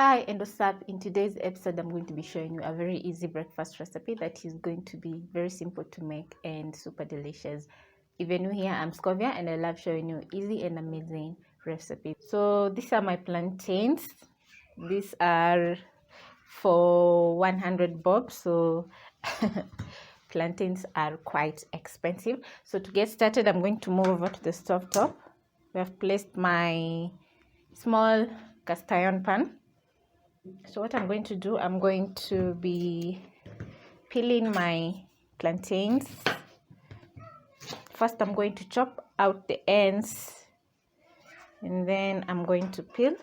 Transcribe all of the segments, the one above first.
Hi and what's up? In today's episode I'm going to be showing you a very easy breakfast recipe that is going to be very simple to make and super delicious. If you're new here, I'm Scovia and I love showing you easy and amazing recipes. So these are my plantains. These are for 100 bob, so plantains are quite expensive. So to get started, I'm going to move over to the stove top. We have placed my small cast iron pan. So what I'm going to do, I'm going to be peeling my plantains. First, I'm going to chop out the ends and then I'm going to peel.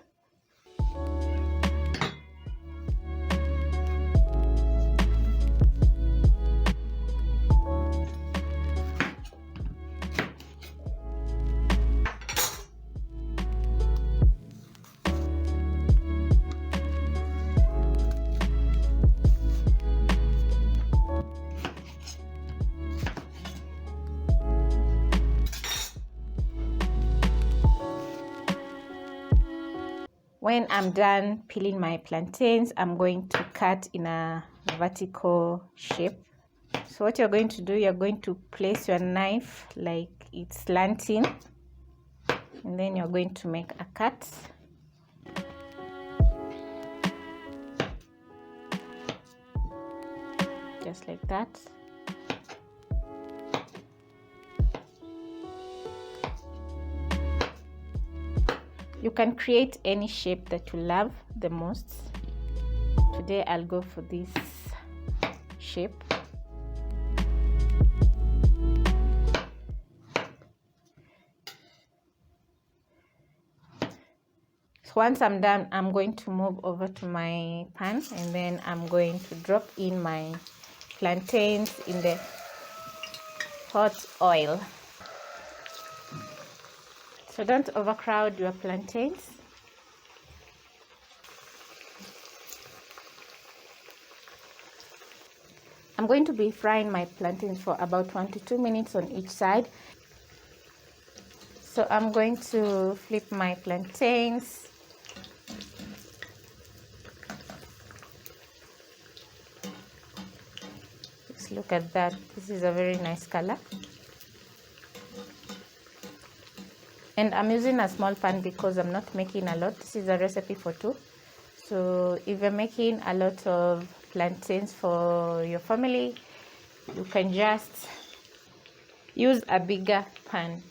When I'm done peeling my plantains, I'm going to cut in a vertical shape. So what you're going to do, you're going to place your knife like it's slanting, and then you're going to make a cut. Just like that. You can create any shape that you love the most. Today I'll go for this shape. So once I'm done, I'm going to move over to my pan and then I'm going to drop in my plantains in the hot oil. So don't overcrowd your plantains. I'm going to be frying my plantains for about 1 to 2 minutes on each side. So I'm going to flip my plantains. Just look at that. This is a very nice color. And I'm using a small pan because I'm not making a lot. This is a recipe for 2. So if you're making a lot of plantains for your family, you can just use a bigger pan.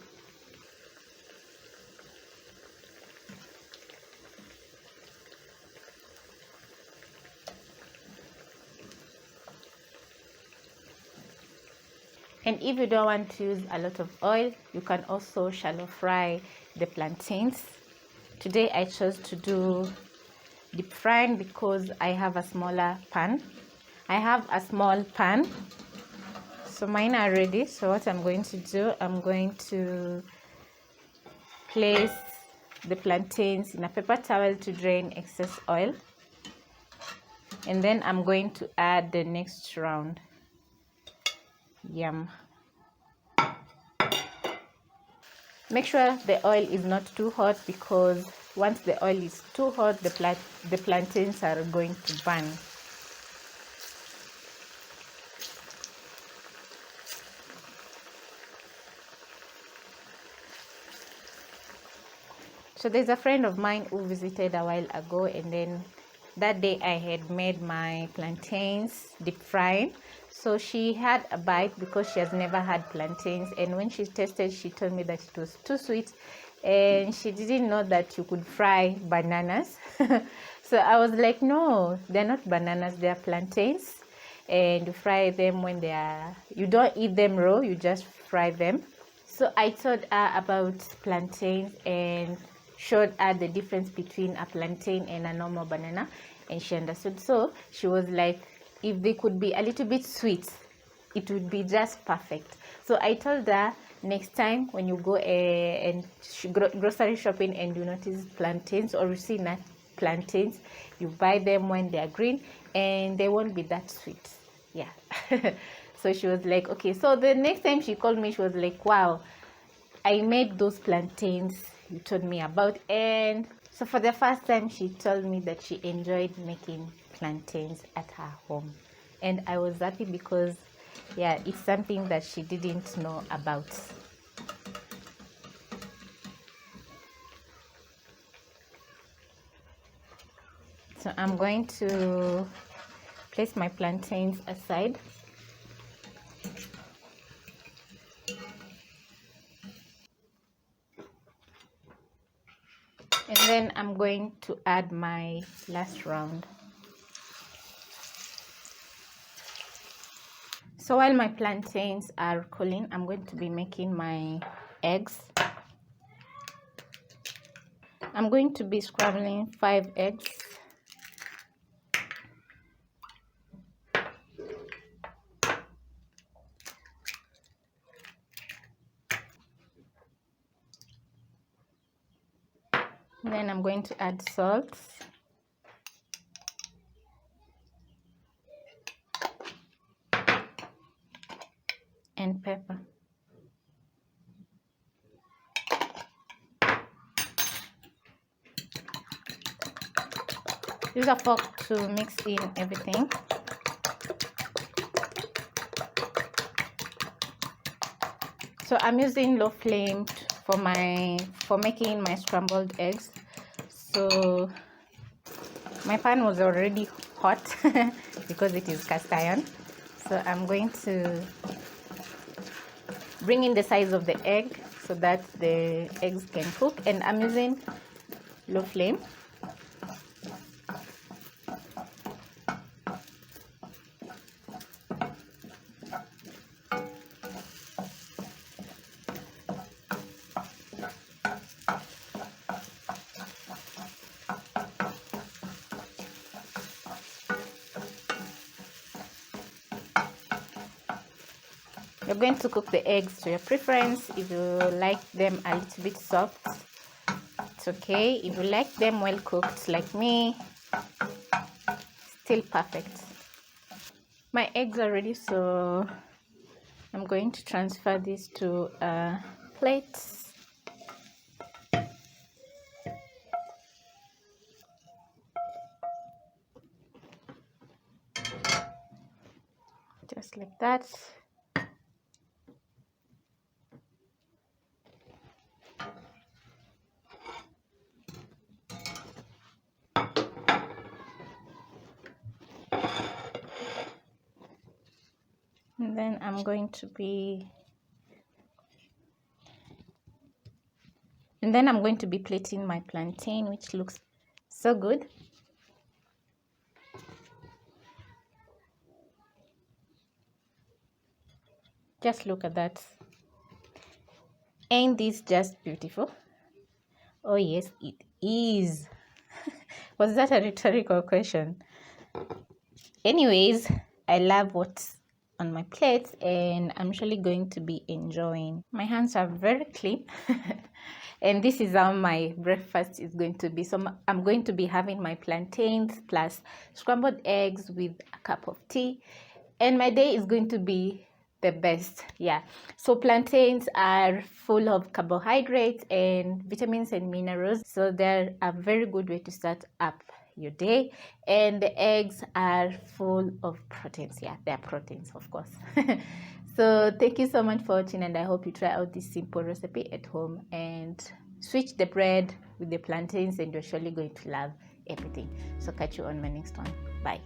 And if you don't want to use a lot of oil, you can also shallow fry the plantains. Today I chose to do deep frying because I have a smaller pan. I have a small pan, so mine are ready. So what I'm going to do, I'm going to place the plantains in a paper towel to drain excess oil, and then I'm going to add the next round. Yum. Make sure the oil is not too hot because once the oil is too hot, the plantains are going to burn. So there's a friend of mine who visited a while ago, and then that day I had made my plantains deep frying. So she had a bite because she has never had plantains, and when she tasted, she told me that it was too sweet and she didn't know that you could fry bananas. So I was like, no, they're not bananas, they're plantains, and you fry them when they are, you don't eat them raw, you just fry them. So I told her about plantains and showed her the difference between a plantain and a normal banana, and she understood. So she was like, if they could be a little bit sweet, it would be just perfect. So I told her, next time when you go and grocery shopping and you notice plantains or you see plantains, you buy them when they are green and they won't be that sweet. Yeah. So she was like, okay. So the next time she called me, she was like, wow, I made those plantains you told me about. And So for the first time, she told me that she enjoyed making plantains at her home. And I was happy because, yeah, it's something that she didn't know about. So I'm going to place my plantains aside. And then I'm going to add my last round. So while my plantains are cooling, I'm going to be making my eggs. I'm going to be scrambling 5 eggs. And then I'm going to add salt. And pepper. Use a fork to mix in everything. So I'm using low flame for making my scrambled eggs. So my pan was already hot because it is cast iron. So I'm going to bring in the size of the egg so that the eggs can cook, and I'm using low flame. You're going to cook the eggs to your preference. If you like them a little bit soft, it's okay. If you like them well cooked like me, still perfect. My eggs are ready, so I'm going to transfer this to a plate. Just like that. And then I'm going to be plating my plantain, which looks so good. Just look at that. Ain't this just beautiful? Oh yes, it is. Was that a rhetorical question? Anyways, I love what's on my plate, and I'm surely going to be enjoying. My hands are very clean. And this is how my breakfast is going to be. So I'm going to be having my plantains plus scrambled eggs with a cup of tea, and my day is going to be the best. Yeah, so plantains are full of carbohydrates and vitamins and minerals, so they're a very good way to start up your day. And the eggs are full of proteins. Yeah, they're proteins, of course. So thank you so much for watching, and I hope you try out this simple recipe at home and switch the bread with the plantains, and you're surely going to love everything. So catch you on my next one. Bye.